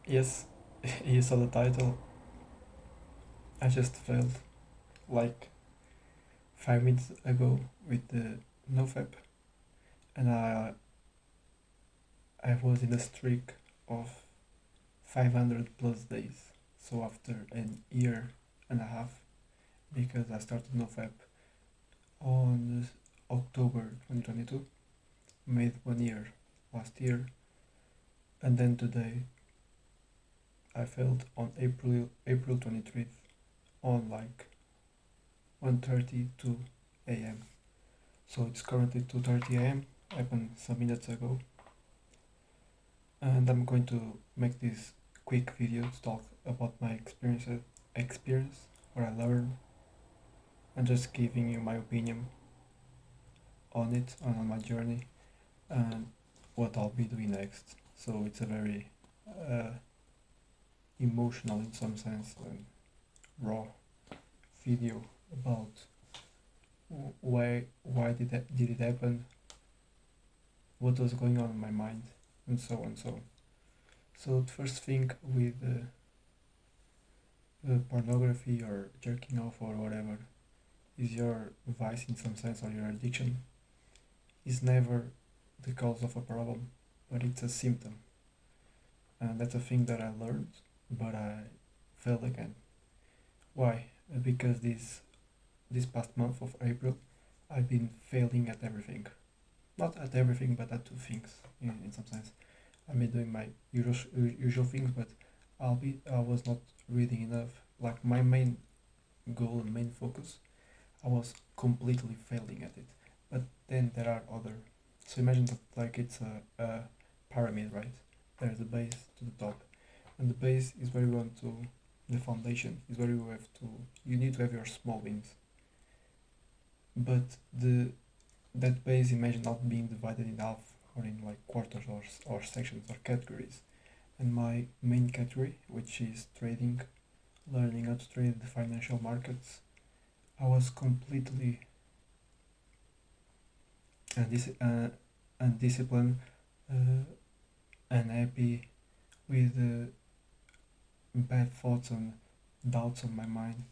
Yes, you saw the title. I just failed like 5 minutes ago with the nofap, and I was in a streak of 500 plus days. So after an year and a half, because I started nofap on October 2022, made 1 year last year, and then today I failed on April 23rd on like 1:32 a.m. So it's currently 2:30 a.m. happened some minutes ago, and I'm going to make this quick video to talk about my experience, what I learned, and just giving you my opinion on it and on my journey and what I'll be doing next. So it's a very uh, emotional in some sense and raw video about why did it happen, what was going on in my mind, and so on. So the first thing with pornography or jerking off or whatever is your vice in some sense or your addiction is never the cause of a problem, but it's a symptom. And that's a thing that I learned, but I failed again. Why? Because this past month of April, I've been failing at everything. Not at everything, but at two things in some sense. I've been doing my usual things, but I was not reading enough. Like my main goal and main focus, I was completely failing at it. But then there are other. So imagine that like it's a pyramid, right? There's the base to the top, and the base is where you want to. The foundation is where you have to. You need to have your small wins. But the that base, imagine not being divided in half or in like quarters or sections or categories. And my main category, which is trading, learning how to trade the financial markets, I was completely undisciplined, uh, unhappy with bad thoughts and doubts on my mind.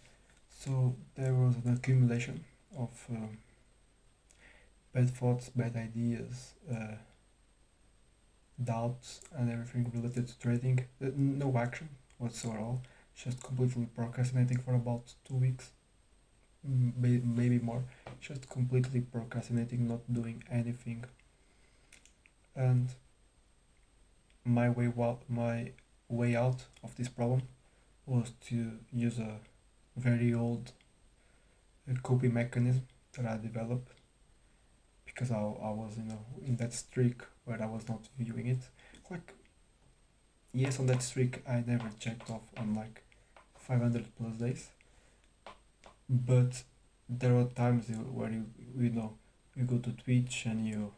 So there was an accumulation of bad thoughts, bad ideas, doubts, and everything related to trading. No action whatsoever, just completely procrastinating for about 2 weeks, maybe more. Just completely procrastinating, not doing anything. And my way out of this problem was to use a very old coping mechanism that I developed because I was in that streak where I was not viewing it. Like yes, on that streak I never checked off on like 500 plus days, but there are times where you go to Twitch and you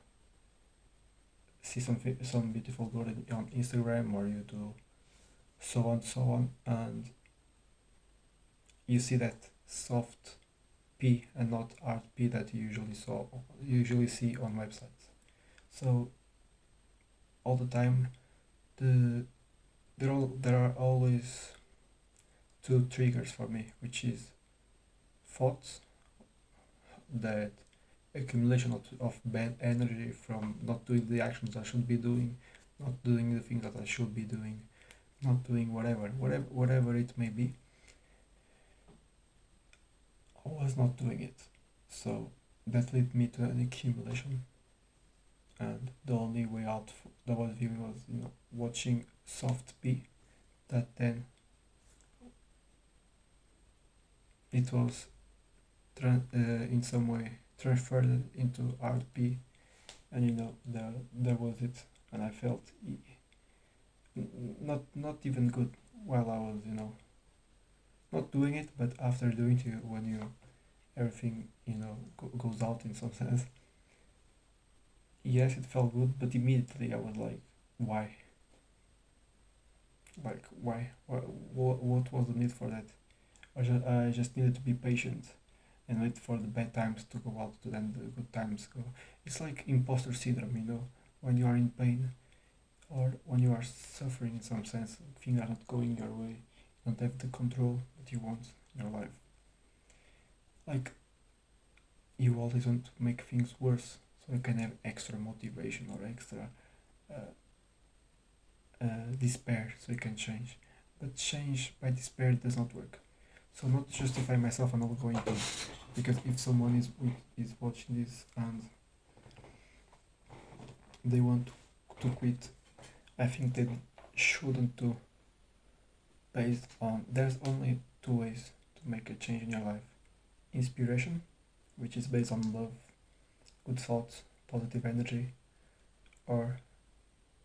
see some beautiful girl on Instagram, or you do so on, and you see that soft P and not hard P that you usually see on websites. So all the time, the there are always two triggers for me, which is thoughts, that accumulation of bad energy from not doing the actions I should be doing, not doing the things that I should be doing, not doing whatever it may be. I was not doing it, so that led me to an accumulation, and the only way out that I was viewing was watching soft P. That then it was in some way transferred into hard P, and there was it, and I felt not even good while I was not doing it, but after doing it, when everything goes out in some sense. Yes, it felt good, but immediately I was like, why? Like, why? What was the need for that? I just needed to be patient and wait for the bad times to go out to then the good times go. It's like imposter syndrome, when you are in pain. or when you are suffering in some sense, things are not going your way, you don't have the control that you want in your life. Like, you always want to make things worse so you can have extra motivation or extra uh, despair so you can change. But change by despair does not work. So not to justify myself, I'm not going to, because if someone is watching this and they want to quit, I think they shouldn't do, based on there's only two ways to make a change in your life: inspiration, which is based on love, good thoughts, positive energy, or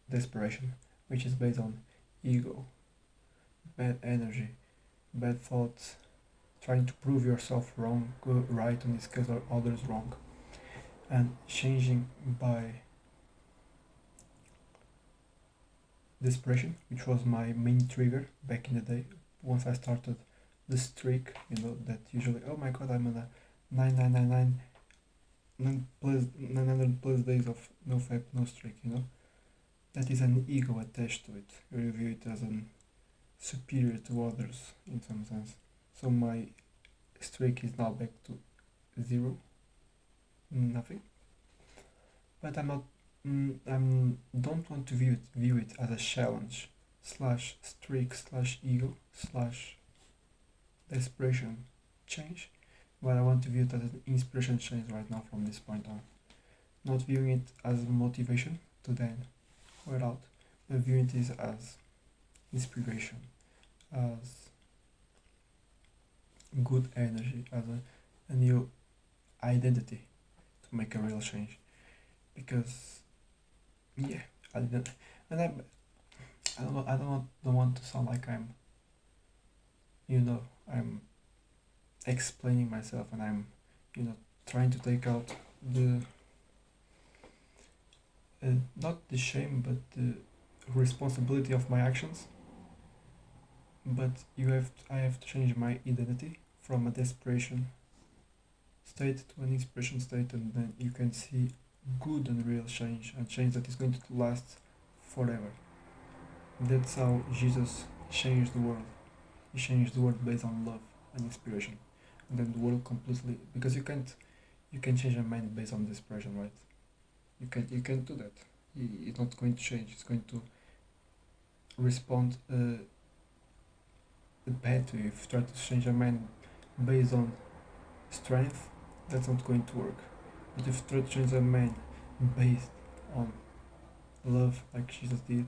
desperation, which is based on ego, bad energy, bad thoughts, trying to prove yourself wrong, go right, in this case, or others wrong. And changing by desperation, which was my main trigger back in the day. Once I started the streak, that usually, oh my god, I'm on a 9999 plus 900 plus days of nofap no streak, that is an ego attached to it. You view it as an superior to others in some sense. So my streak is now back to zero, nothing. But I'm not. Don't want to view it as a challenge slash streak slash ego slash desperation change. But I want to view it as an inspiration change right now from this point on. Not viewing it as motivation to then wear out, but viewing it as inspiration, as good energy, as a new identity to make a real change. Because yeah, I didn't, and I don't want to sound like I'm explaining myself and I'm, trying to take out the not the shame but the responsibility of my actions. But I have to change my identity from a desperation state to an inspiration state, and then you can see good and real change, and change that is going to last forever. That's how Jesus changed the world. He changed the world based on love and inspiration, and then the world completely, because you can change a mind based on desperation, right? You can't do that. It's not going to change. It's going to respond bad to you. If you try to change a mind based on strength, that's not going to work. But if you try to change a mind based on love, like Jesus did,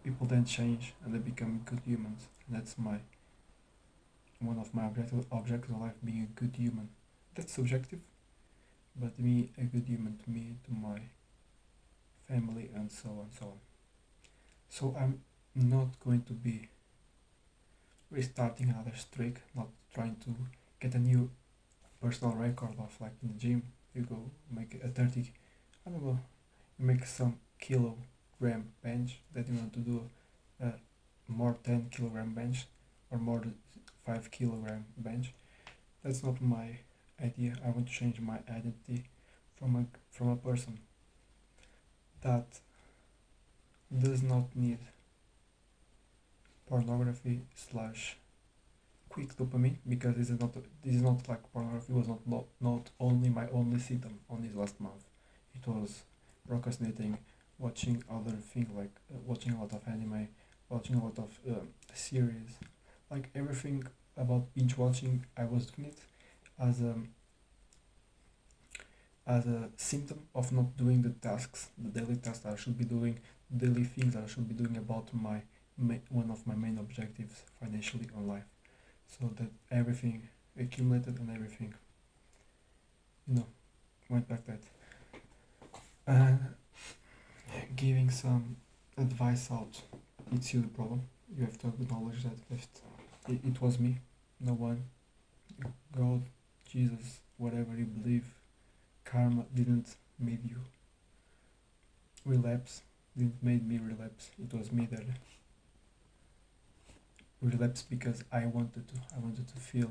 people then change and they become good humans. And that's one of my objectives in life, being a good human. That's subjective, but me, a good human to me, to my family, and so on, so on. So I'm not going to be restarting another streak, not trying to get a new personal record of, like, in the gym, you go make a 30, I don't know, you make some kilogram bench, that you want to do a more 10 kilogram bench or more 5 kilogram bench. That's not my idea. I want to change my identity from a person that does not need pornography slash quick dopamine, because this is not like pornography was not only my only symptom on this last month. It was procrastinating, watching other things, like watching a lot of anime, watching a lot of series, like everything about binge watching. I was doing it as a symptom of not doing the tasks, the daily tasks that I should be doing, daily things that I should be doing about one of my main objectives financially on life. So that everything accumulated and everything, went like that. And giving some advice out, it's you the problem. You have to acknowledge that it was me, no one. God, Jesus, whatever you believe, karma didn't make you relapse, didn't make me relapse. It was me that relapsed because I wanted to. I wanted to feel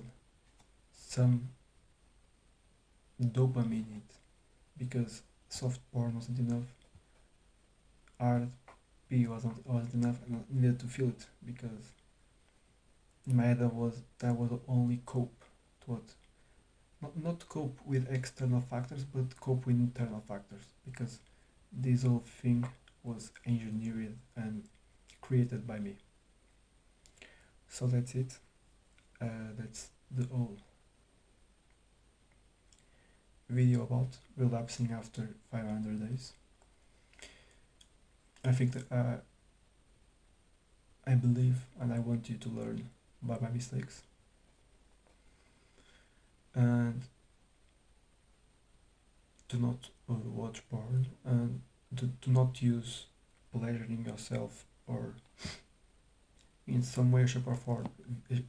some dopamine in it, because soft porn wasn't enough. Hard be wasn't enough, and I needed to feel it because in my head that was the only cope to what, not cope with external factors, but cope with internal factors, because this whole thing was engineered and created by me. So that's it. That's the whole video about relapsing after 500 days. I think that I believe and I want you to learn by my mistakes, and to not watch porn, and to not use pleasuring yourself, or in some way, shape or form,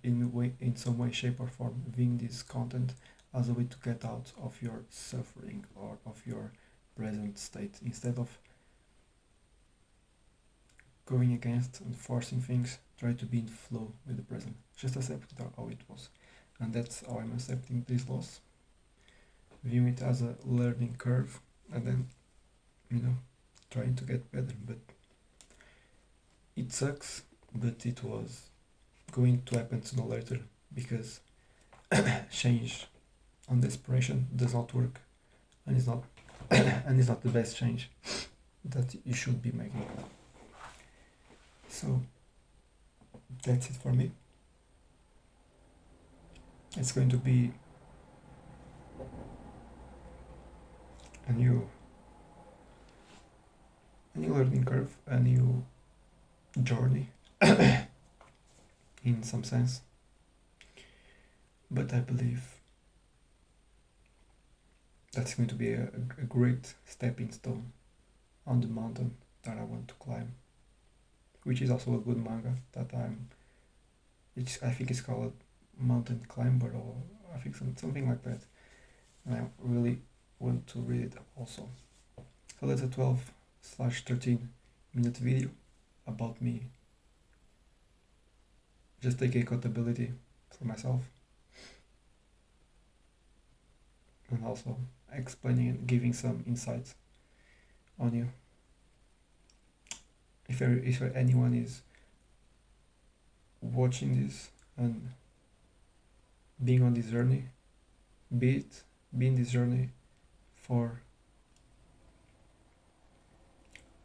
in some way, shape or form, viewing this content as a way to get out of your suffering or of your present state, instead of going against and forcing things. Try to be in flow with the present. Just accept it how it was, and that's how I'm accepting this loss. View it as a learning curve, and then, trying to get better. But it sucks, but it was going to happen sooner or later, because change on desperation does not work, and it's not and it's not the best change that you should be making. So that's it for me. It's going to be a new learning curve, a new journey in some sense. But I believe that's going to be a great stepping stone on the mountain that I want to climb, which is also a good manga that I think it's called Mountain Climber, or I think something like that. And I really want to read it also. So that's a 12/13 minute video about me just taking accountability for myself, and also explaining and giving some insights on you. If anyone is watching this and being on this journey, be in this journey for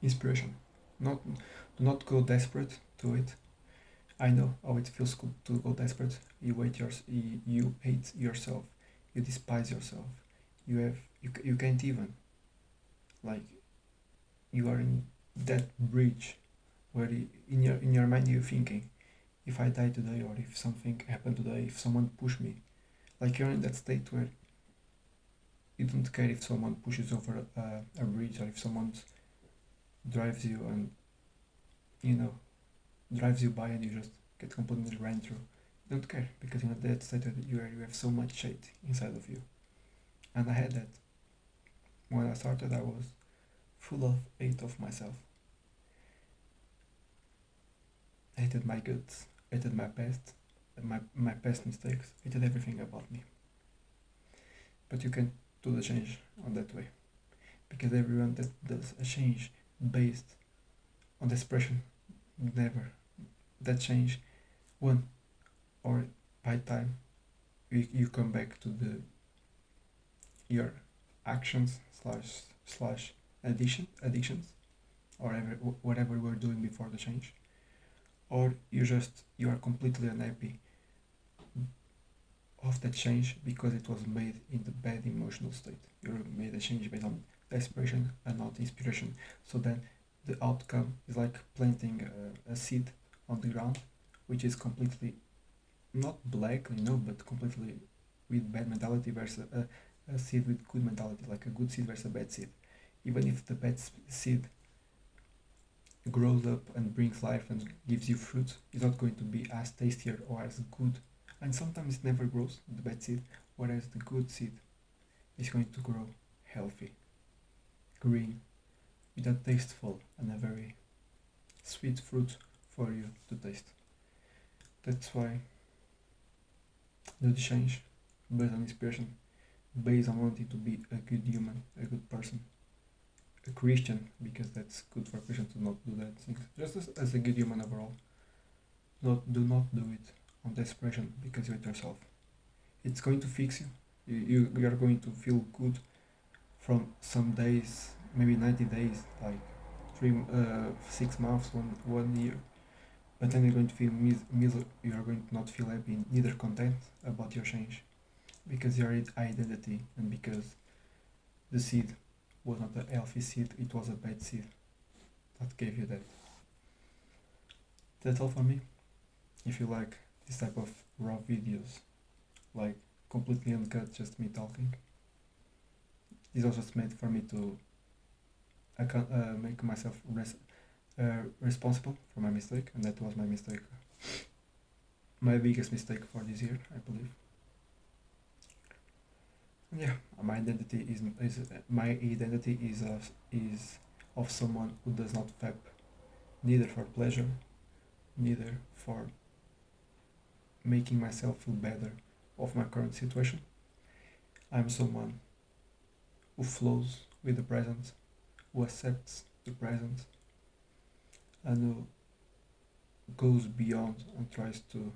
inspiration. Do not go desperate to it. I know how it feels good to go desperate. You hate yourself. You despise yourself. You can't even, like, you are in that bridge where in your mind you're thinking, if I die today, or if something happened today, if someone pushed me, like, you're in that state where you don't care if someone pushes over a bridge, or if someone drives you and drives you by and you just get completely ran through. You don't care, because you're in that state that you have so much hate inside of you. And I had that. When I started, I was full of hate of myself. I hated my guts, hated my past, my past mistakes, hated everything about me. But you can do the change on that way, because everyone that does a change based on desperation, never. That change, one, or by time you come back to your actions slash addictions, or whatever we were doing before the change, or you are completely unhappy of that change because it was made in the bad emotional state. You made a change based on desperation and not inspiration. So then the outcome is like planting a seed on the ground, which is completely not black, but completely with bad mentality, versus a seed with good mentality, like a good seed versus a bad seed. Even if the bad seed grows up and brings life and gives you fruit, it's not going to be as tastier or as good. And sometimes it never grows, the bad seed, whereas the good seed is going to grow healthy, green, with a tasteful and a very sweet fruit for you to taste. That's why do the change based on inspiration, based on wanting to be a good human, a good person, a Christian, because that's good for Christians to not do that things. Just as a good human overall, do not do it on desperation because you hate yourself. It's going to fix you. You are going to feel good from some days, maybe 90 days, like 6 months, 1 year. But then you're going to feel you are going to not feel happy, neither content about your change, because your identity and because the seed was not a healthy seed, it was a bad seed that gave you that. That's all for me. If you like this type of raw videos, like completely uncut, just me talking, this was just made for me to make myself responsible for my mistake, and that was my mistake, my biggest mistake for this year, I believe. And yeah, my identity is of someone who does not fap, neither for pleasure, neither for making myself feel better of my current situation. I'm someone who flows with the present, who accepts the present, and who goes beyond and tries to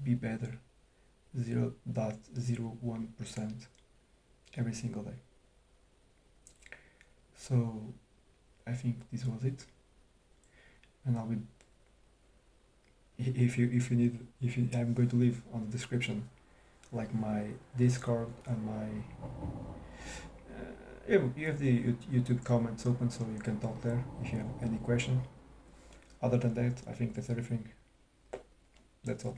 be better 0.01% every single day. So I think this was it, and I'll be if you need I'm going to leave on the description like my Discord and my you have the YouTube comments open, so you can talk there if you have any question. Other than that, I think that's everything. That's all.